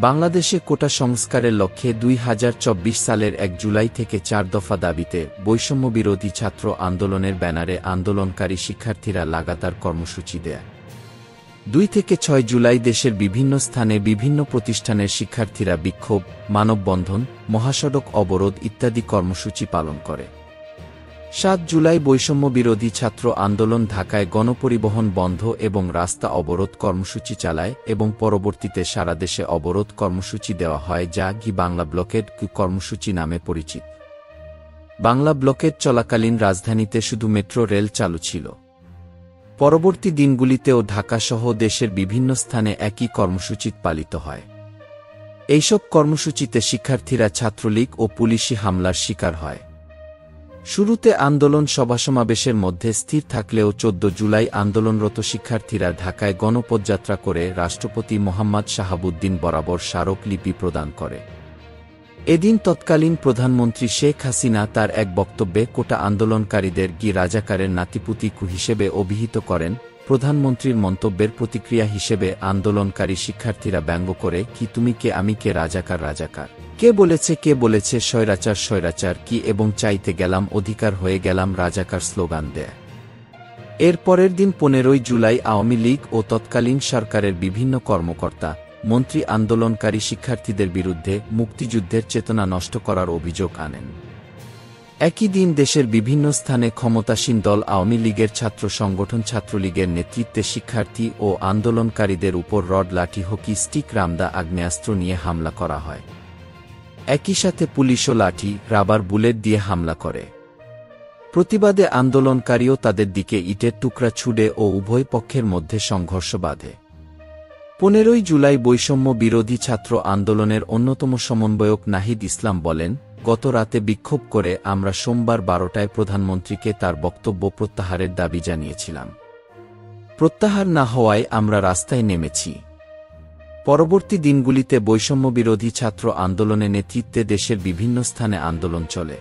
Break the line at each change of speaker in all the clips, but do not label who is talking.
বাংলাদেশে কোটা সংস্কারের লক্ষ্যে 2024 সালের 1 জুলাই থেকে 4 দফা দাবিতে বৈষম্যবিরোধী ছাত্র আন্দোলনের ব্যানারে আন্দোলনকারী শিক্ষার্থীরা লাগাতার কর্মসূচি দেয়। 2 থেকে 6 জুলাই দেশের বিভিন্ন স্থানে বিভিন্ন প্রতিষ্ঠানের শিক্ষার্থীরা বিক্ষোভ, মানববন্ধন, মহাসড়ক অবরোধ ইত্যাদি কর্মসূচি পালন করে। 7 জুলাই বৈষম্যবিরোধী ছাত্র আন্দোলন ঢাকায় গণপরিবহন বন্ধ এবং রাস্তা অবরোধ কর্মসূচি চালায় এবং পরবর্তীতে সারা দেশে অবরোধ কর্মসূচি দেওয়া হয় যা বাংলা ব্লকেড কর্মসূচি নামে পরিচিত। বাংলা ব্লকেড চলাকালীন রাজধানীতে শুধু মেট্রো রেল চালু ছিল। পরবর্তী দিনগুলিতেও ঢাকাসহ দেশের বিভিন্ন স্থানে একই কর্মসূচি পালিত হয়। এইসব কর্মসূচিতে শিক্ষার্থীরা ছাত্রলীগ ও পুলিশি হামলার শিকার হয়। শুরুতে আন্দোলন সভাসমাবেশের মধ্যে স্থির থাকলেও 14 জুলাই আন্দোলনরত শিক্ষার্থীরা ঢাকায় গণপদযাত্রা করে রাষ্ট্রপতি মোহাম্মদ শাহাবুদ্দিন বরাবর স্মারকলিপি প্রদান করে। এদিন তৎকালীন প্রধানমন্ত্রী শেখ হাসিনা তার এক বক্তব্যে কোটা আন্দোলনকারীদের রাজাকারের নাতিপুতি হিসেবে অভিহিত করেন। প্রধানমন্ত্রীর মন্তব্যের প্রতিক্রিয়া হিসেবে আন্দোলনকারী শিক্ষার্থীরা ব্যঙ্গ করে কি তুমি কে আমি কে রাজাকার রাজাকার কে বলেছে স্বৈরাচার স্বৈরাচার কি এবং চাইতে গেলাম অধিকার হয়ে গেলাম রাজাকার স্লোগান দেয়। এর পরের দিন 15 জুলাই আওয়ামী লীগ ও তৎকালীন সরকারের বিভিন্ন কর্মকর্তা মন্ত্রী আন্দোলনকারী শিক্ষার্থীদের বিরুদ্ধে মুক্তিযুদ্ধের চেতনা নষ্ট করার অভিযোগ আনেন। একই দিন দেশের বিভিন্ন স্থানে ক্ষমতাসীন দল আওয়ামী লীগের ছাত্র সংগঠন ছাত্রলীগের নেতৃত্বে শিক্ষার্থী ও আন্দোলনকারীদের উপর রড লাঠি হকি স্টিক রামদা আগ্নেয়াস্ত্র নিয়ে হামলা করা হয়। একই সাথে পুলিশও লাঠি, রাবার বুলেট দিয়ে হামলা করে। প্রতিবাদে আন্দোলনকারীও তাদের দিকে ইটের টুকরা ছুড়ে ও উভয় পক্ষের মধ্যে সংঘর্ষ বাধে। 15 জুলাই বৈষম্য বিরোধী ছাত্র আন্দোলনের অন্যতম সমন্বয়ক নাহিদ ইসলাম বলেন, গত রাতে বিক্ষোভ করে আমরা সোমবার 12টায় প্রধানমন্ত্রীকে তার বক্তব্য প্রত্যাহারের দাবি জানিয়েছিলাম। প্রত্যাহার না হওয়ায় আমরা রাস্তায় নেমেছি। পরবর্তী দিনগুলিতে বৈষম্যবিরোধী ছাত্র আন্দোলনের নেতৃত্বে দেশের বিভিন্ন স্থানে আন্দোলন চলে।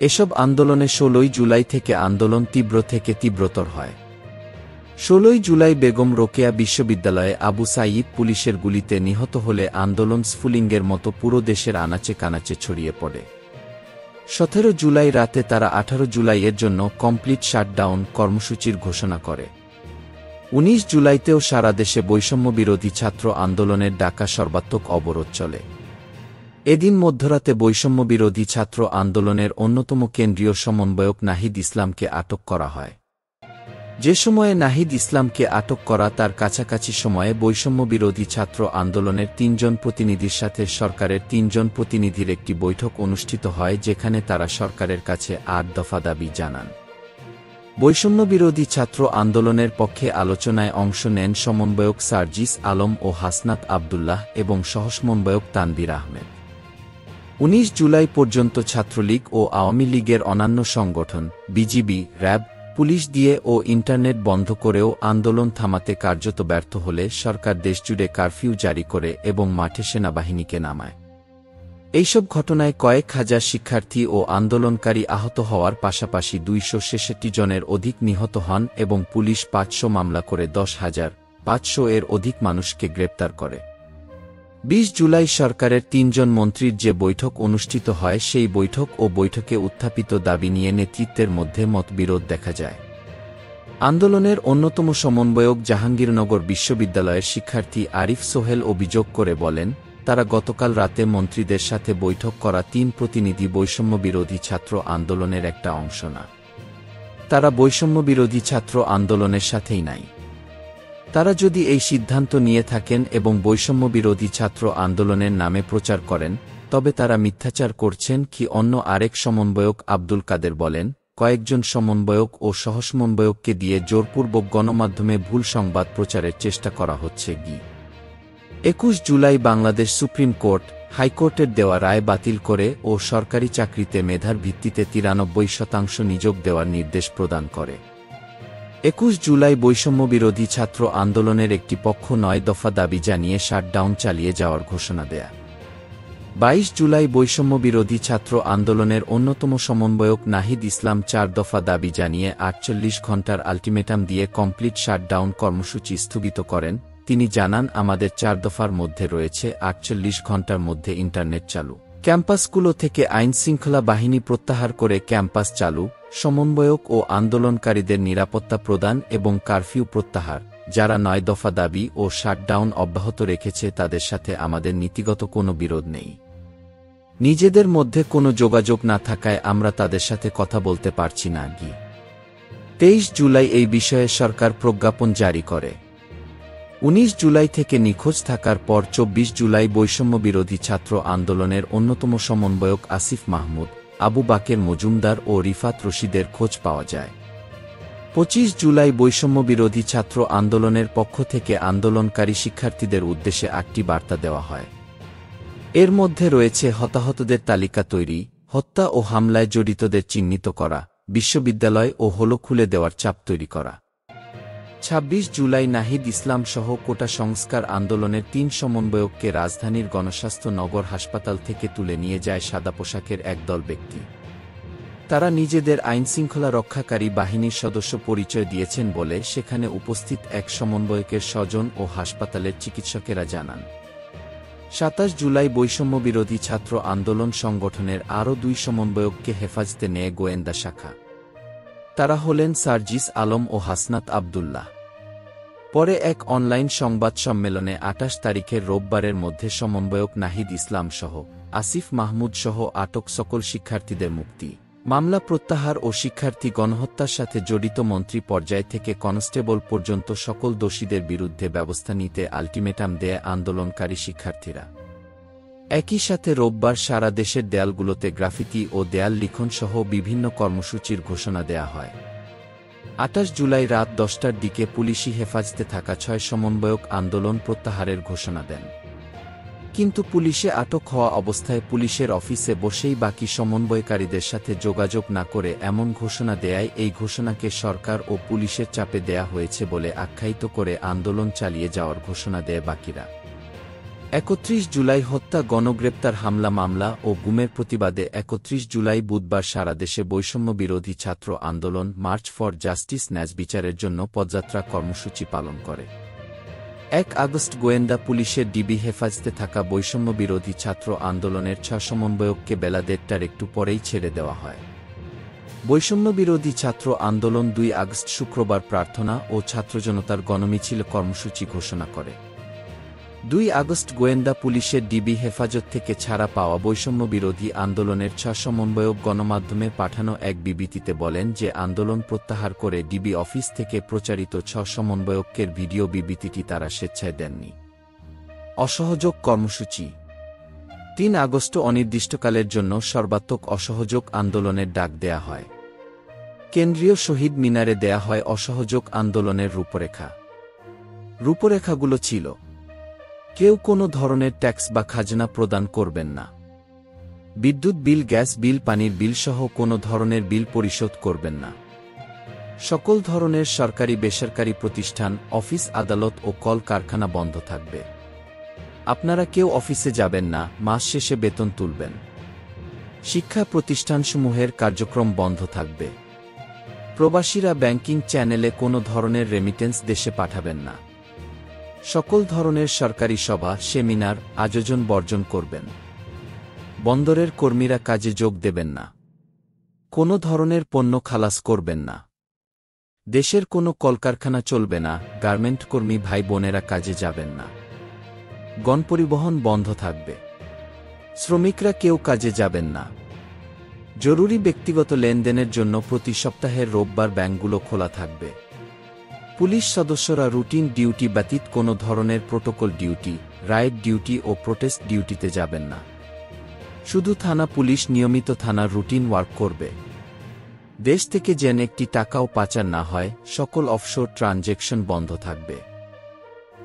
এসব আন্দোলনে 16 জুলাই থেকে আন্দোলন তীব্র থেকে তীব্রতর হয়। 16 জুলাই বেগম রোকেয়া বিশ্ববিদ্যালয়ে আবু সাঈদ পুলিশের গুলিতে নিহত হলে আন্দোলন স্ফুলিঙ্গের মতো পুরো দেশের আনাচে কানাচে ছড়িয়ে পড়ে। 17 জুলাই রাতে তারা 18 জুলাইয়ের জন্য কমপ্লিট শাটডাউন কর্মসূচির ঘোষণা করে। 19 জুলাইতেও সারা দেশে বৈষম্যবিরোধী ছাত্র আন্দোলনের ডাকা সর্বাত্মক অবরোধ চলে। এদিন মধ্যরাতে বৈষম্যবিরোধী ছাত্র আন্দোলনের অন্যতম কেন্দ্রীয় সমন্বয়ক নাহিদ ইসলামকে আটক করা হয়। যে সময়ে নাহিদ ইসলামকে আটক করা তার কাছাকাছি সময়ে বৈষম্যবিরোধী ছাত্র আন্দোলনের 3 জন প্রতিনিধির সাথে সরকারের 3 জন প্রতিনিধির একটি বৈঠক অনুষ্ঠিত হয় যেখানে তারা সরকারের কাছে 8 দফা দাবি জানান। বৈষম্যবিরোধী ছাত্র আন্দোলনের পক্ষে আলোচনায় অংশ নেন সমন্বয়ক সার্জিস আলম ও হাসনাত আবদুল্লাহ এবং সহসমন্বয়ক তানভীর আহমেদ। 19 জুলাই পর্যন্ত ছাত্রলীগ ও আওয়ামী লীগের অন্যান্য সংগঠন বিজিবি, র্যাব, পুলিশ দিয়ে ও ইন্টারনেট বন্ধ করেও আন্দোলন থামাতে কার্যত ব্যর্থ হলে সরকার দেশজুড়ে কারফিউ জারি করে এবং মাঠে সেনাবাহিনীকে নামায়। এইসব ঘটনায় কয়েক হাজার শিক্ষার্থী ও আন্দোলনকারী আহত হওয়ার পাশাপাশি 266 জনের অধিক নিহত হন এবং পুলিশ 500 মামলা করে 10,500 এর অধিক মানুষকে গ্রেপ্তার করে। 20 জুলাই সরকারের 3 জন মন্ত্রীর যে বৈঠক অনুষ্ঠিত হয় সেই বৈঠক ও বৈঠকে উত্থাপিত দাবি নিয়ে নেতৃত্বের মধ্যে মতবিরোধ দেখা যায়। আন্দোলনের অন্যতম সমন্বয়ক জাহাঙ্গীরনগর বিশ্ববিদ্যালয়ের শিক্ষার্থী আরিফ সোহেল অভিযোগ করে বলেন, তারা গতকাল রাতে মন্ত্রীদের সাথে বৈঠক করা 3 প্রতিনিধি বৈষম্যবিরোধী ছাত্র আন্দোলনের একটা অংশ না। তারা বৈষম্যবিরোধী ছাত্র আন্দোলনের সাথেই নাই। তারা যদি এই সিদ্ধান্ত নিয়ে থাকেন এবং বৈষম্যবিরোধী ছাত্র আন্দোলনের নামে প্রচার করেন তবে তারা মিথ্যাচার করছেন কি অন্য আরেক সমন্বয়ক আব্দুল কাদের বলেন, কয়েকজন সমন্বয়ক ও সহসমন্বয়ককে দিয়ে জোরপূর্বক গণমাধ্যমে ভুল সংবাদ প্রচারের চেষ্টা করা হচ্ছে। 21 জুলাই বাংলাদেশ সুপ্রিম কোর্ট হাইকোর্টের দেওয়া রায় বাতিল করে ও সরকারি চাকরিতে মেধার ভিত্তিতে 93% নিয়োগ দেওয়ার নির্দেশ প্রদান করে। 21 জুলাই বৈষম্যবিরোধী ছাত্র আন্দোলনের একটি পক্ষ 9 দফা দাবি জানিয়ে শাটডাউন চালিয়ে যাওয়ার ঘোষণা দেয়। 22 জুলাই বৈষম্যবিরোধী ছাত্র আন্দোলনের অন্যতম সমন্বয়ক নাহিদ ইসলাম 4 দফা দাবি জানিয়ে 48 ঘণ্টার আল্টিমেটাম দিয়ে কমপ্লিট শাটডাউন কর্মসূচি স্থগিত করেন। তিনি জানান, আমাদের 4 দফার মধ্যে রয়েছে 48 ঘণ্টার মধ্যে ইন্টারনেট চালু, ক্যাম্পাসগুলো থেকে আইনশৃঙ্খলা বাহিনী প্রত্যাহার করে ক্যাম্পাস চালু, সমন্বয়ক ও আন্দোলনকারীদের নিরাপত্তা প্রদান এবং কারফিউ প্রত্যাহার। যারা 9 দফা দাবি ও শাটডাউন অব্যাহত রেখেছে তাদের সাথে আমাদের নীতিগত কোনো বিরোধ নেই। নিজেদের মধ্যে কোনো যোগাযোগ না থাকায় আমরা তাদের সাথে কথা বলতে পারছি না। 23 জুলাই এই বিষয়ে সরকার প্রজ্ঞাপন জারি করে। 19 জুলাই থেকে নিখোঁজ থাকার পর 24 জুলাই বৈষম্য বিরোধী ছাত্র আন্দোলনের অন্যতম সমন্বয়ক আসিফ মাহমুদ, আবু বাকের মজুমদার ও রিফাত রশিদের খোঁজ পাওয়া যায়। 25 জুলাই বৈষম্য বিরোধী ছাত্র আন্দোলনের পক্ষ থেকে আন্দোলনকারী শিক্ষার্থীদের উদ্দেশ্যে 8টি বার্তা দেওয়া হয়। এর মধ্যে রয়েছে হতাহতদের তালিকা তৈরি, হত্যা ও হামলায় জড়িতদের চিহ্নিত করা, বিশ্ববিদ্যালয় ও হলো খুলে দেওয়ার চাপ তৈরি করা। 26 জুলাই নাহিদ ইসলাম সহ কোটা সংস্কার আন্দোলনের 3 সমন্বয়ককে রাজধানীর গণস্বাস্থ্য নগর হাসপাতাল থেকে তুলে নিয়ে যায় সাদা পোশাকের একদল ব্যক্তি। তারা নিজেদের আইনশৃঙ্খলা রক্ষাকারী বাহিনীর সদস্য পরিচয় দিয়েছেন বলে সেখানে উপস্থিত এক সমন্বয়কের স্বজন ও হাসপাতালের চিকিৎসকেরা জানান। 27 জুলাই বৈষম্য বিরোধী ছাত্র আন্দোলন সংগঠনের আরও 2 সমন্বয়ককে হেফাজতে নেয় গোয়েন্দা শাখা। তারা হলেন সার্জিস আলম ও হাসনাত আবদুল্লাহ। পরে এক অনলাইন সংবাদ সম্মেলনে 28 তারিখের রোববারের মধ্যে সমন্বয়ক নাহিদ ইসলাম সহ আসিফ মাহমুদ সহ আটক সকল শিক্ষার্থীদের মুক্তি, মামলা প্রত্যাহার ও শিক্ষার্থী গণহত্যার সাথে জড়িত মন্ত্রী পর্যায় থেকে কনস্টেবল পর্যন্ত সকল দোষীদের বিরুদ্ধে ব্যবস্থা নিতে আলটিমেটাম দেয় আন্দোলনকারী শিক্ষার্থীরা। একই সাথে রোববার সারা দেশের দেয়ালগুলোতে গ্রাফিতি ও দেয়াল লিখন সহ বিভিন্ন কর্মসূচির ঘোষণা দেয়া হয়। 28 জুলাই রাত 10টার দিকে পুলিশি হেফাজতে থাকা 6 সমন্বয়ক আন্দোলন প্রত্যাহারের ঘোষণা দেন। কিন্তু পুলিশে আটক হওয়া অবস্থায় পুলিশের অফিসে বসেই বাকি সমন্বয়কারীদের সাথে যোগাযোগ না করে এমন ঘোষণা দেয়ায় এই ঘোষণাকে সরকার ও পুলিশের চাপে দেয়া হয়েছে বলে আখ্যায়িত করে আন্দোলন চালিয়ে যাওয়ার ঘোষণা দেয় বাকিরা। 31 জুলাই হত্যা, গণগ্রেপ্তার, হামলা মামলা ও গুমের প্রতিবাদে 31 জুলাই বুধবার সারা দেশে বৈষম্য বিরোধী ছাত্র আন্দোলন মার্চ ফর জাস্টিস ন্যায় বিচারের জন্য পদযাত্রা কর্মসূচি পালন করে। 1 আগস্ট গোয়েন্দা পুলিশের ডিবি হেফাজতে থাকা বৈষম্য বিরোধী ছাত্র আন্দোলনের 6 সমন্বয়ককে বেলা 1:30টার একটু পরেই ছেড়ে দেওয়া হয়। বৈষম্য বিরোধী ছাত্র আন্দোলন 2 আগস্ট শুক্রবার প্রার্থনা ও ছাত্রজনতার গণমিছিল কর্মসূচি ঘোষণা করে। 2 আগস্ট গোয়েন্দা পুলিশের ডিবি হেফাজত থেকে ছাড়া পাওয়া বৈষম্য বিরোধী আন্দোলনের 6 সমন্বয়ক গণমাধ্যমে পাঠানো এক বিবৃতিতে বলেন যে আন্দোলন প্রত্যাহার করে ডিবি অফিস থেকে প্রচারিত 6 সমন্বয়কের ভিডিও বিবৃতিটি তারা স্বেচ্ছায় দেননি। অসহযোগ কর্মসূচি। 3 আগস্ট অনির্দিষ্টকালের জন্য সর্বাত্মক অসহযোগ আন্দোলনের ডাক দেয়া হয়। কেন্দ্রীয় শহীদ মিনারে দেয়া হয় অসহযোগ আন্দোলনের রূপরেখা। রূপরেখাগুলো ছিল: কেউ কোনো ধরনের ট্যাক্স বা খাজনা প্রদান করবেন না। বিদ্যুৎ বিল, গ্যাস বিল, পানির বিল সহ কোনো ধরনের বিল পরিশোধ করবেন না। সকল ধরনের সরকারি বেসরকারি প্রতিষ্ঠান, অফিস, আদালত ও কল কারখানা বন্ধ থাকবে। আপনারা কেউ অফিসে যাবেন না, মাস শেষে বেতন তুলবেন। শিক্ষা প্রতিষ্ঠানসমূহের কার্যক্রম বন্ধ থাকবে। প্রবাসীরা ব্যাংকিং চ্যানেলে কোনো ধরনের রেমিটেন্স দেশে পাঠাবেন না। সকল ধরনের সরকারি সভা, সেমিনার আয়োজন বর্জন করবেন। বন্দরের কর্মীরা কাজে যোগ দেবেন না। কোনো ধরনের পণ্য খালাস করবেন না। দেশের কোনো কলকারখানা চলবে না। গার্মেন্ট কর্মী ভাই বোনেরা কাজে যাবেন না। গণপরিবহন বন্ধ থাকবে। শ্রমিকরা কেউ কাজে যাবেন না। জরুরি ব্যক্তিগত লেনদেনের জন্য প্রতি সপ্তাহের রোববার ব্যাংকগুলো খোলা থাকবে। পুলিশ সদস্যরা রুটিন ডিউটি ব্যতীত কোনো ধরনের প্রোটোকল ডিউটি, রাইড ডিউটি ও প্রোটেস্ট ডিউটিতে যাবেন না। শুধু থানা পুলিশ নিয়মিত থানার রুটিন ওয়ার্ক করবে। দেশ থেকে যেন একটি টাকাও পাচার না হয়। সকল অফশোর ট্রানজ্যাকশন বন্ধ থাকবে।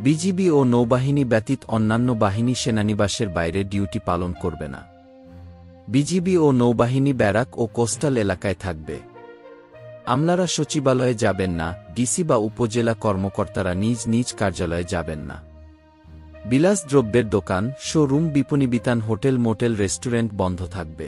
বিজিবি ও নৌবাহিনী ব্যতীত অন্যান্য বাহিনী সেনানিবাসের বাইরে ডিউটি পালন করবে না। বিজিবি ও নৌবাহিনী ব্যারাক ও কোস্টাল এলাকায় থাকবে। আমলারা সচিবালয়ে যাবেন না। ডিসি বা উপজেলা কর্মকর্তারা নিজ নিজ কার্যালয়ে যাবেন না। বিলাস দ্রব্যের দোকান, শোরুম, বিপণিবিতান, হোটেল, মোটেল, রেস্টুরেন্ট বন্ধ থাকবে।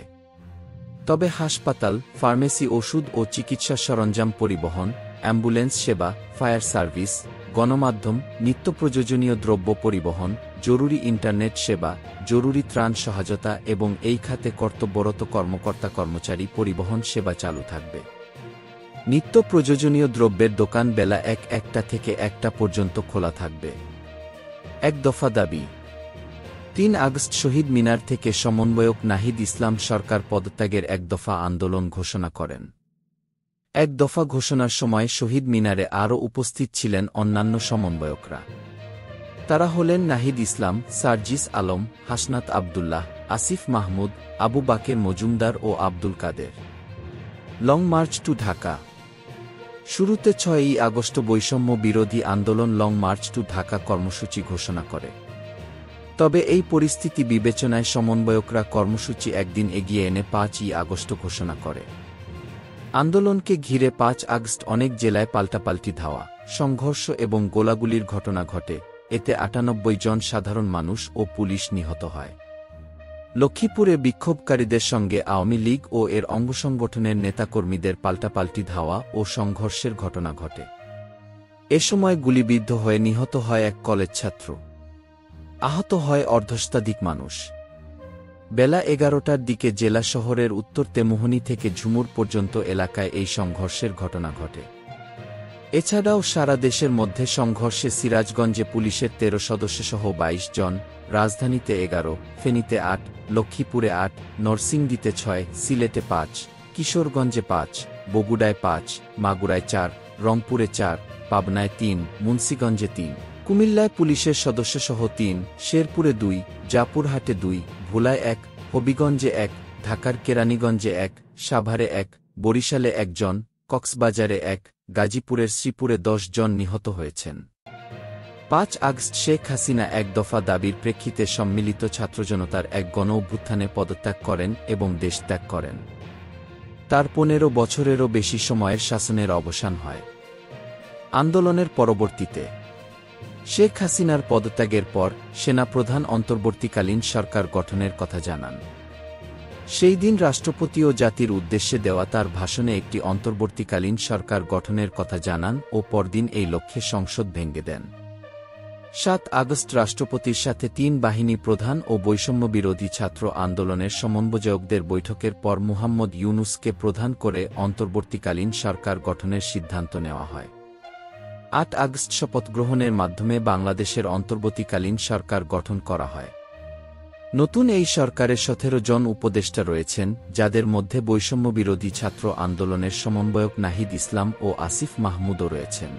তবে হাসপাতাল, ফার্মেসি, ওষুধ ও চিকিৎসা সরঞ্জাম পরিবহন, অ্যাম্বুলেন্স সেবা, ফায়ার সার্ভিস, গণমাধ্যম, নিত্য প্রয়োজনীয় দ্রব্য পরিবহন, জরুরি ইন্টারনেট সেবা, জরুরি ত্রাণ সহায়তা এবং এই খাতে কর্তব্যরত কর্মকর্তা কর্মচারী পরিবহন সেবা চালু থাকবে। নিত্য প্রয়োজনীয় দ্রব্যের দোকান বেলা ১টা থেকে ১টা পর্যন্ত খোলা থাকবে। এক দফা দাবি। ৩ আগস্ট শহীদ মিনার থেকে সমন্বয়ক নাহিদ ইসলাম সরকার পদত্যাগের এক দফা আন্দোলন ঘোষণা করেন। এক দফা ঘোষণার সময় শহীদ মিনারে আরও উপস্থিত ছিলেন অন্যান্য সমন্বয়করা। তারা হলেন নাহিদ ইসলাম, সার্জিস আলম, হাসনাত আবদুল্লাহ, আসিফ মাহমুদ, আবু বাকের মজুমদার ও Abdul Kader. Long march to Dhaka. শুরুতে ৬ই আগস্ট বৈষম্য বিরোধী আন্দোলন লং মার্চ টু ঢাকা কর্মসূচি ঘোষণা করে। তবে এই পরিস্থিতি বিবেচনায় সমন্বয়করা কর্মসূচি একদিন এগিয়ে এনে ৫ই আগস্ট ঘোষণা করে। আন্দোলনকে ঘিরে ৫ আগস্ট অনেক জেলায় পাল্টাপাল্টি ধাওয়া, সংঘর্ষ এবং গোলাগুলির ঘটনা ঘটে, এতে ৯৮ জন সাধারণ মানুষ ও পুলিশ নিহত হয়। লক্ষ্মীপুরে বিক্ষোভকারীদের সঙ্গে আওয়ামী লীগ ও এর অঙ্গসংগঠনের নেতাকর্মীদের পাল্টাপাল্টি ধাওয়া ও সংঘর্ষের ঘটনা ঘটে। এ সময় গুলিবিদ্ধ হয়ে নিহত হয় এক কলেজ ছাত্র। আহত হয় অর্ধশতাধিক মানুষ। বেলা ১১টার দিকে জেলা শহরের উত্তর তেমুহনী থেকে ঝুমুর পর্যন্ত এলাকায় এই সংঘর্ষের ঘটনা ঘটে। এছাড়াও সারা দেশের মধ্যে সংঘর্ষে সিরাজগঞ্জে পুলিশের ১৩ সদস্যসহ ২২ জন, রাজধানীতে ১১, ফেনীতে ৮, লক্ষ্মীপুরে ৮, নরসিংদীতে ৬, সিলেটে ৫, কিশোরগঞ্জে ৫, বগুড়ায় ৫, মাগুরায় ৪, রংপুরে ৪, পাবনায় ৩, মুন্সিগঞ্জে ৩, কুমিল্লায় পুলিশের সদস্যসহ ৩, শেরপুরে ২, জাপুরহাটে ২, ভোলায় ১, হবিগঞ্জে ১, ঢাকার কেরানীগঞ্জে ১, সাভারে ১, বরিশালে ১ জন, কক্সবাজারে ১, গাজীপুরের শ্রীপুরে ১০ জন নিহত হয়েছেন। ৫ আগস্ট শেখ হাসিনা এক দফা দাবির প্রেক্ষিতে সম্মিলিত ছাত্রজনতার এক গণ অভ্যুত্থানে পদত্যাগ করেন এবং দেশত্যাগ করেন। তার ১৫ বছরেরও বেশি সময়ের শাসনের অবসান হয়। আন্দোলনের পরবর্তীতে শেখ হাসিনার পদত্যাগের পর সেনাপ্রধান অন্তর্বর্তীকালীন সরকার গঠনের কথা জানান। সেই দিন রাষ্ট্রপতি ও জাতির উদ্দেশ্যে দেওয়া তার ভাষণে একটি অন্তর্বর্তীকালীন সরকার গঠনের কথা জানান ও পরদিন এই লক্ষ্যে সংসদ ভেঙে দেন। ৭ আগস্ট রাষ্ট্রপতির সাথে ৩ বাহিনী প্রধান ও বৈষম্যবিরোধী ছাত্র আন্দোলনের সমন্বয়কদের বৈঠকের পর মুহাম্মদ ইউনূসকে প্রধান করে অন্তর্বর্তীকালীন সরকার গঠনের সিদ্ধান্ত নেওয়া হয়। ৮ আগস্ট শপথ গ্রহণের মাধ্যমে বাংলাদেশের অন্তর্বর্তীকালীন সরকার গঠন করা হয়। নতুন এই সরকারের ১৭ জন উপদেষ্টা রয়েছেন, যাদের মধ্যে বৈষম্যবিরোধী ছাত্র আন্দোলনের সমন্বয়ক নাহিদ ইসলাম ও আসিফ মাহমুদও রয়েছেন।